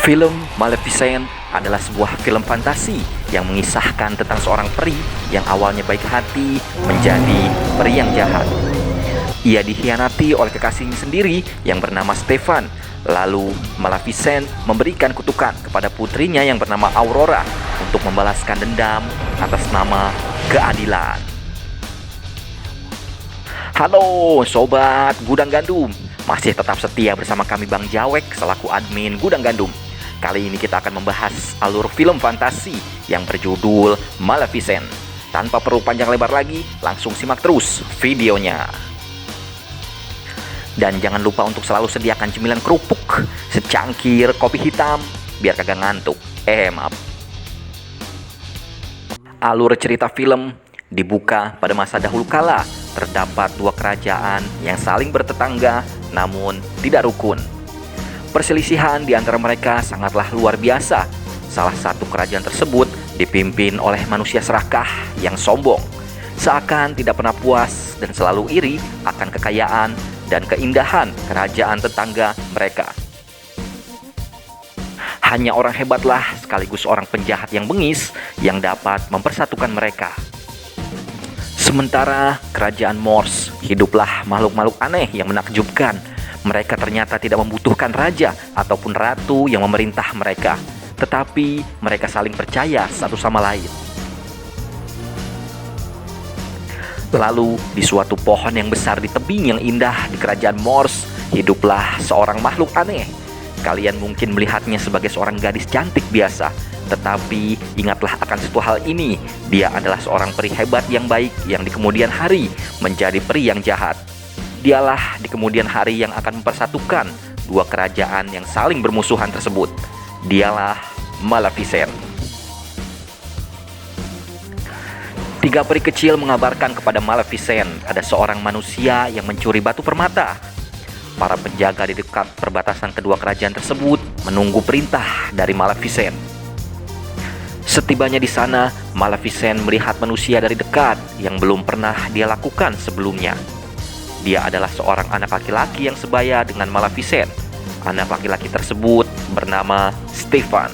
Film Maleficent adalah sebuah film fantasi yang mengisahkan tentang seorang peri yang awalnya baik hati menjadi peri yang jahat. Ia dikhianati oleh kekasihnya sendiri yang bernama Stefan. Lalu Maleficent memberikan kutukan kepada putrinya yang bernama Aurora untuk membalaskan dendam atas nama keadilan. Halo Sobat Gudang Gandum, masih tetap setia bersama kami Bang Jawek selaku admin Gudang Gandum. Kali ini kita akan membahas alur film fantasi yang berjudul Maleficent. Tanpa perlu panjang lebar lagi, langsung simak terus videonya. Dan jangan lupa untuk selalu sediakan cemilan kerupuk, secangkir kopi hitam, biar kagak ngantuk. Maaf. Alur cerita film dibuka pada masa dahulu kala. Terdapat dua kerajaan yang saling bertetangga namun tidak rukun. Perselisihan di antara mereka sangatlah luar biasa. Salah satu kerajaan tersebut dipimpin oleh manusia serakah yang sombong, seakan tidak pernah puas dan selalu iri akan kekayaan dan keindahan kerajaan tetangga mereka. Hanya orang hebatlah sekaligus orang penjahat yang bengis yang dapat mempersatukan mereka. Sementara kerajaan Morse, hiduplah makhluk-makhluk aneh yang menakjubkan. Mereka ternyata tidak membutuhkan raja ataupun ratu yang memerintah mereka, tetapi mereka saling percaya satu sama lain. Lalu di suatu pohon yang besar di tebing yang indah di kerajaan Morse, hiduplah seorang makhluk aneh. Kalian mungkin melihatnya sebagai seorang gadis cantik biasa, tetapi ingatlah akan satu hal ini. Dia adalah seorang peri hebat yang baik yang di kemudian hari menjadi peri yang jahat. Dialah di kemudian hari yang akan mempersatukan dua kerajaan yang saling bermusuhan tersebut. Dialah Maleficent. Tiga peri kecil mengabarkan kepada Maleficent ada seorang manusia yang mencuri batu permata. Para penjaga di dekat perbatasan kedua kerajaan tersebut menunggu perintah dari Maleficent. Setibanya di sana, Maleficent melihat manusia dari dekat yang belum pernah dia lakukan sebelumnya. Dia adalah seorang anak laki-laki yang sebaya dengan Maleficent. Anak laki-laki tersebut bernama Stefan.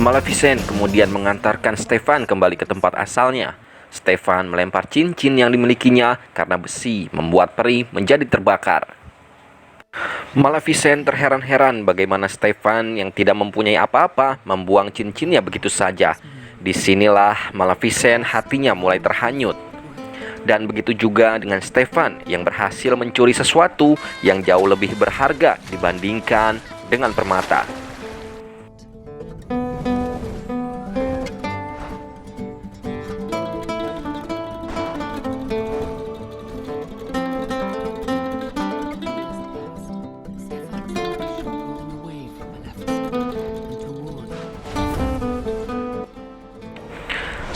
Maleficent kemudian mengantarkan Stefan kembali ke tempat asalnya. Stefan melempar cincin yang dimilikinya karena besi membuat peri menjadi terbakar. Maleficent terheran-heran bagaimana Stefan yang tidak mempunyai apa-apa membuang cincinnya begitu saja. Disinilah Maleficent hatinya mulai terhanyut. Dan begitu juga dengan Stefan yang berhasil mencuri sesuatu yang jauh lebih berharga dibandingkan dengan permata.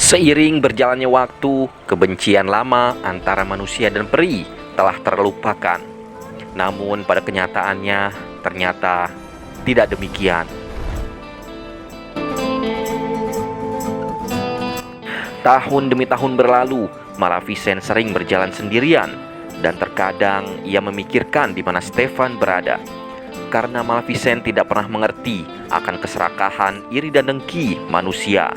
Seiring berjalannya waktu, kebencian lama antara manusia dan peri telah terlupakan. Namun pada kenyataannya ternyata tidak demikian. Tahun demi tahun berlalu, Maleficent sering berjalan sendirian dan terkadang ia memikirkan di mana Stefan berada. Karena Maleficent tidak pernah mengerti akan keserakahan, iri dan dengki manusia.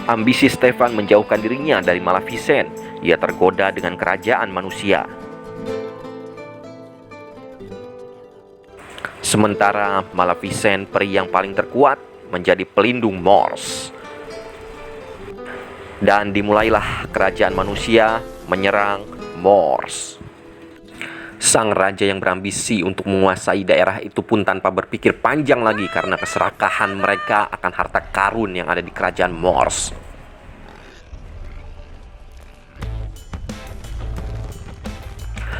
Ambisi Stefan menjauhkan dirinya dari Maleficent. Ia tergoda dengan kerajaan manusia. Sementara Maleficent, peri yang paling terkuat, menjadi pelindung Morse. Dan dimulailah kerajaan manusia menyerang Morse. Sang raja yang berambisi untuk menguasai daerah itu pun tanpa berpikir panjang lagi karena keserakahan mereka akan harta karun yang ada di kerajaan Morse.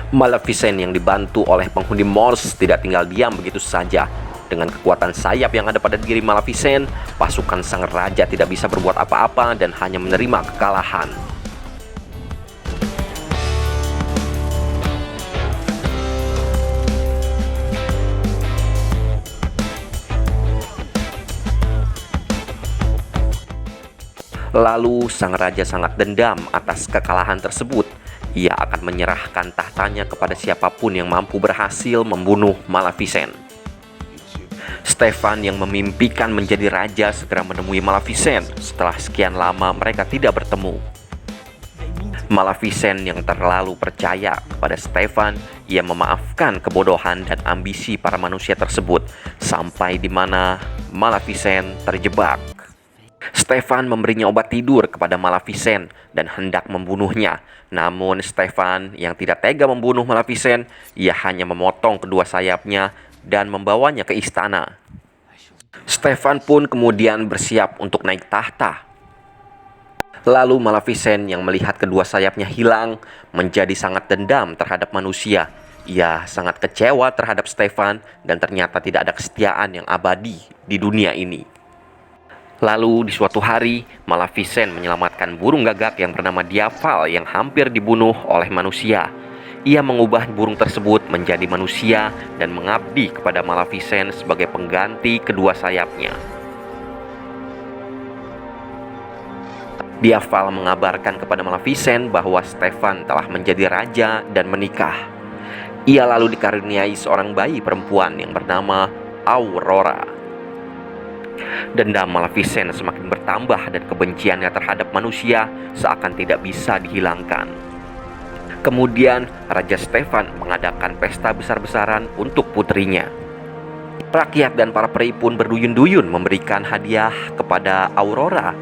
Maleficent yang dibantu oleh penghuni Morse tidak tinggal diam begitu saja. Dengan kekuatan sayap yang ada pada diri Maleficent, pasukan sang raja tidak bisa berbuat apa-apa dan hanya menerima kekalahan. Lalu sang raja sangat dendam atas kekalahan tersebut. Ia akan menyerahkan tahtanya kepada siapapun yang mampu berhasil membunuh Maleficent. Stefan yang memimpikan menjadi raja segera menemui Maleficent setelah sekian lama mereka tidak bertemu. Maleficent yang terlalu percaya kepada Stefan, ia memaafkan kebodohan dan ambisi para manusia tersebut sampai di mana Maleficent terjebak. Stefan memberinya obat tidur kepada Maleficent dan hendak membunuhnya. Namun Stefan yang tidak tega membunuh Maleficent, ia hanya memotong kedua sayapnya dan membawanya ke istana. Stefan pun kemudian bersiap untuk naik tahta. Lalu Maleficent yang melihat kedua sayapnya hilang menjadi sangat dendam terhadap manusia. Ia sangat kecewa terhadap Stefan dan ternyata tidak ada kesetiaan yang abadi di dunia ini. Lalu di suatu hari, Maleficent menyelamatkan burung gagak yang bernama Diaval yang hampir dibunuh oleh manusia. Ia mengubah burung tersebut menjadi manusia dan mengabdi kepada Maleficent sebagai pengganti kedua sayapnya. Diaval mengabarkan kepada Maleficent bahwa Stefan telah menjadi raja dan menikah. Ia lalu dikaruniai seorang bayi perempuan yang bernama Aurora. Dendam Maleficent semakin bertambah dan kebenciannya terhadap manusia seakan tidak bisa dihilangkan. Kemudian Raja Stefan mengadakan pesta besar-besaran untuk putrinya. Rakyat dan para peri pun berduyun-duyun memberikan hadiah kepada Aurora.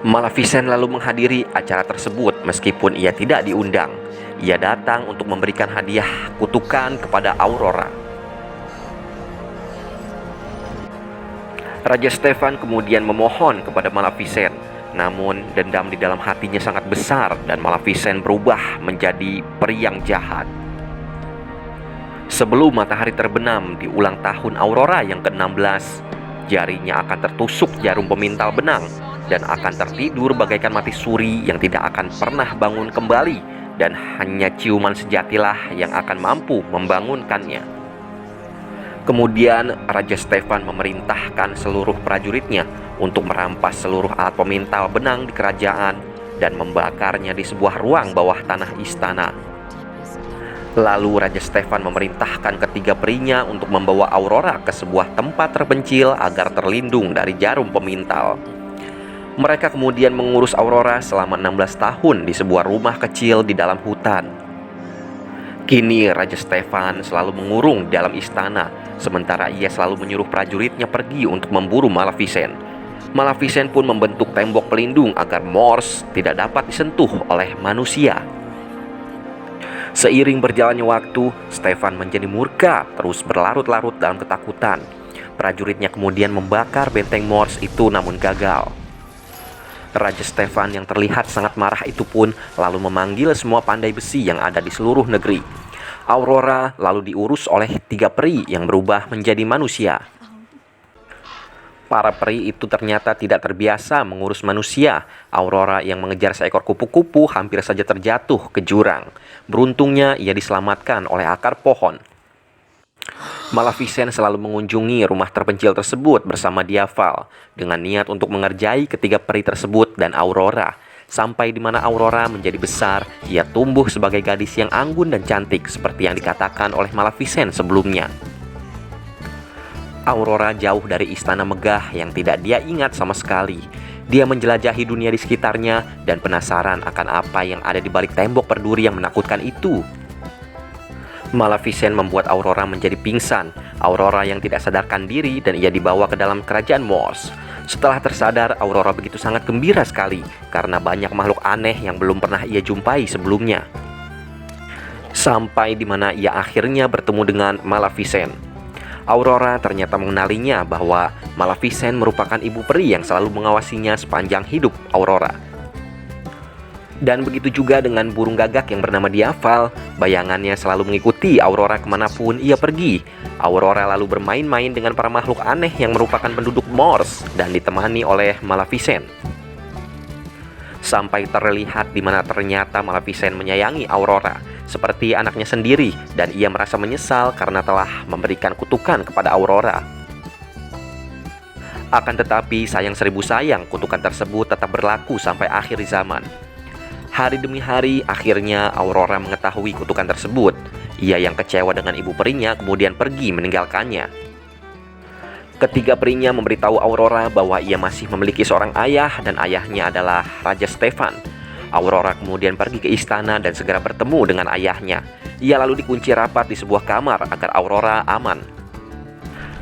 Maleficent lalu menghadiri acara tersebut meskipun ia tidak diundang. Ia datang untuk memberikan hadiah kutukan kepada Aurora. Raja Stefan kemudian memohon kepada Maleficent. Namun dendam di dalam hatinya sangat besar dan Maleficent berubah menjadi peri yang jahat. Sebelum matahari terbenam di ulang tahun Aurora yang ke-16, jarinya akan tertusuk jarum pemintal benang dan akan tertidur bagaikan mati suri yang tidak akan pernah bangun kembali, dan hanya ciuman sejatilah yang akan mampu membangunkannya. Kemudian Raja Stefan memerintahkan seluruh prajuritnya untuk merampas seluruh alat pemintal benang di kerajaan dan membakarnya di sebuah ruang bawah tanah istana. Lalu Raja Stefan memerintahkan ketiga perinya untuk membawa Aurora ke sebuah tempat terpencil agar terlindung dari jarum pemintal. Mereka kemudian mengurus Aurora selama 16 tahun di sebuah rumah kecil di dalam hutan. Kini Raja Stefan selalu mengurung di dalam istana, sementara ia selalu menyuruh prajuritnya pergi untuk memburu Maleficent. Maleficent pun membentuk tembok pelindung agar Morse tidak dapat disentuh oleh manusia. Seiring berjalannya waktu, Stefan menjadi murka, terus berlarut-larut dalam ketakutan. Prajuritnya kemudian membakar benteng Morse itu namun gagal. Raja Stefan yang terlihat sangat marah itu pun lalu memanggil semua pandai besi yang ada di seluruh negeri. Aurora lalu diurus oleh 3 peri yang berubah menjadi manusia. Para peri itu ternyata tidak terbiasa mengurus manusia. Aurora yang mengejar seekor kupu-kupu hampir saja terjatuh ke jurang. Beruntungnya ia diselamatkan oleh akar pohon. Maleficent selalu mengunjungi rumah terpencil tersebut bersama Diaval dengan niat untuk mengerjai ketiga peri tersebut dan Aurora. Sampai di mana Aurora menjadi besar, ia tumbuh sebagai gadis yang anggun dan cantik seperti yang dikatakan oleh Maleficent sebelumnya. Aurora jauh dari istana megah yang tidak dia ingat sama sekali. Dia menjelajahi dunia di sekitarnya dan penasaran akan apa yang ada di balik tembok berduri yang menakutkan itu. Maleficent membuat Aurora menjadi pingsan. Aurora yang tidak sadarkan diri dan ia dibawa ke dalam kerajaan Morse. Setelah tersadar, Aurora begitu sangat gembira sekali karena banyak makhluk aneh yang belum pernah ia jumpai sebelumnya. Sampai di mana ia akhirnya bertemu dengan Maleficent. Aurora ternyata mengenalinya bahwa Maleficent merupakan ibu peri yang selalu mengawasinya sepanjang hidup Aurora. Dan begitu juga dengan burung gagak yang bernama Diaval, bayangannya selalu mengikuti Aurora kemanapun ia pergi. Aurora lalu bermain-main dengan para makhluk aneh yang merupakan penduduk Morse dan ditemani oleh Maleficent. Sampai terlihat di mana ternyata Maleficent menyayangi Aurora seperti anaknya sendiri dan ia merasa menyesal karena telah memberikan kutukan kepada Aurora. Akan tetapi sayang seribu sayang, kutukan tersebut tetap berlaku sampai akhir zaman. Hari demi hari, akhirnya Aurora mengetahui kutukan tersebut. Ia yang kecewa dengan ibu perinya kemudian pergi meninggalkannya. Ketiga perinya memberitahu Aurora bahwa ia masih memiliki seorang ayah dan ayahnya adalah Raja Stefan. Aurora kemudian pergi ke istana dan segera bertemu dengan ayahnya. Ia lalu dikunci rapat di sebuah kamar agar Aurora aman.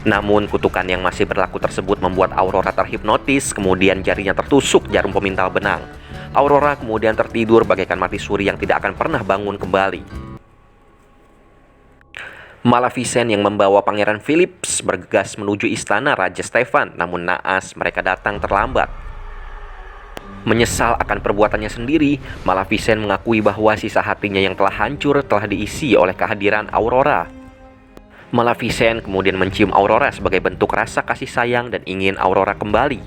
Namun kutukan yang masih berlaku tersebut membuat Aurora terhipnotis, kemudian jarinya tertusuk jarum pemintal benang. Aurora kemudian tertidur bagaikan mati suri yang tidak akan pernah bangun kembali. Maleficent yang membawa Pangeran Philips bergegas menuju istana Raja Stefan, namun naas mereka datang terlambat. Menyesal akan perbuatannya sendiri, Maleficent mengakui bahwa sisa hatinya yang telah hancur telah diisi oleh kehadiran Aurora. Maleficent kemudian mencium Aurora sebagai bentuk rasa kasih sayang dan ingin Aurora kembali.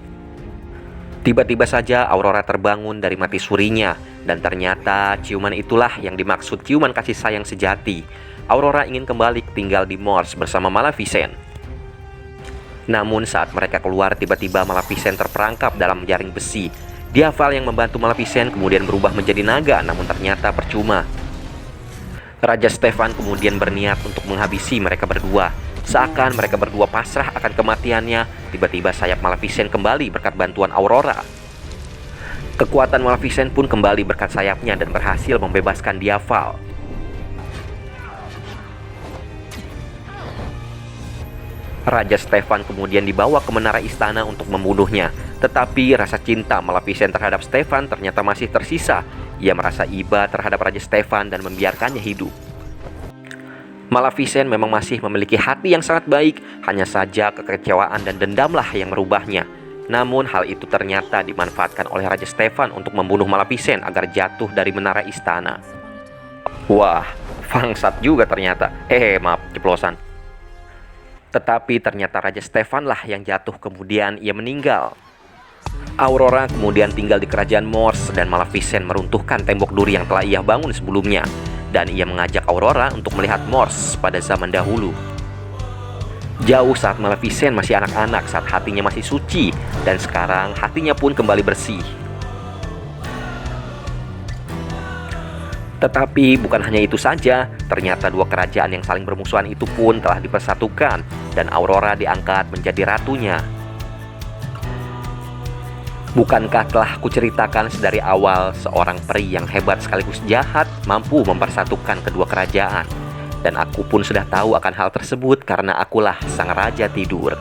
Tiba-tiba saja Aurora terbangun dari mati surinya, dan ternyata ciuman itulah yang dimaksud ciuman kasih sayang sejati. Aurora ingin kembali tinggal di Morse bersama Maleficent. Namun saat mereka keluar, tiba-tiba Maleficent terperangkap dalam jaring besi. Diaval yang membantu Maleficent kemudian berubah menjadi naga, namun ternyata percuma. Raja Stefan kemudian berniat untuk menghabisi mereka berdua. Seakan mereka berdua pasrah akan kematiannya, tiba-tiba sayap Maleficent kembali berkat bantuan Aurora. Kekuatan Maleficent pun kembali berkat sayapnya dan berhasil membebaskan Diaval. Raja Stefan kemudian dibawa ke menara istana untuk membunuhnya. Tetapi rasa cinta Maleficent terhadap Stefan ternyata masih tersisa. Ia merasa iba terhadap Raja Stefan dan membiarkannya hidup. Maleficent memang masih memiliki hati yang sangat baik, hanya saja kekecewaan dan dendamlah yang merubahnya. Namun hal itu ternyata dimanfaatkan oleh Raja Stefan untuk membunuh Maleficent agar jatuh dari menara istana. Wah, bangsat juga ternyata. Maaf, ceplosan. Tetapi ternyata Raja Stefan lah yang jatuh, kemudian ia meninggal. Aurora kemudian tinggal di kerajaan Morse dan Maleficent meruntuhkan tembok duri yang telah ia bangun sebelumnya. Dan ia mengajak Aurora untuk melihat Morse pada zaman dahulu. Jauh saat Maleficent masih anak-anak, saat hatinya masih suci, dan sekarang hatinya pun kembali bersih. Tetapi bukan hanya itu saja, ternyata dua kerajaan yang saling bermusuhan itu pun telah dipersatukan dan Aurora diangkat menjadi ratunya. Bukankah telah kuceritakan sedari awal seorang peri yang hebat sekaligus jahat mampu mempersatukan kedua kerajaan? Dan aku pun sudah tahu akan hal tersebut karena akulah sang raja tidur.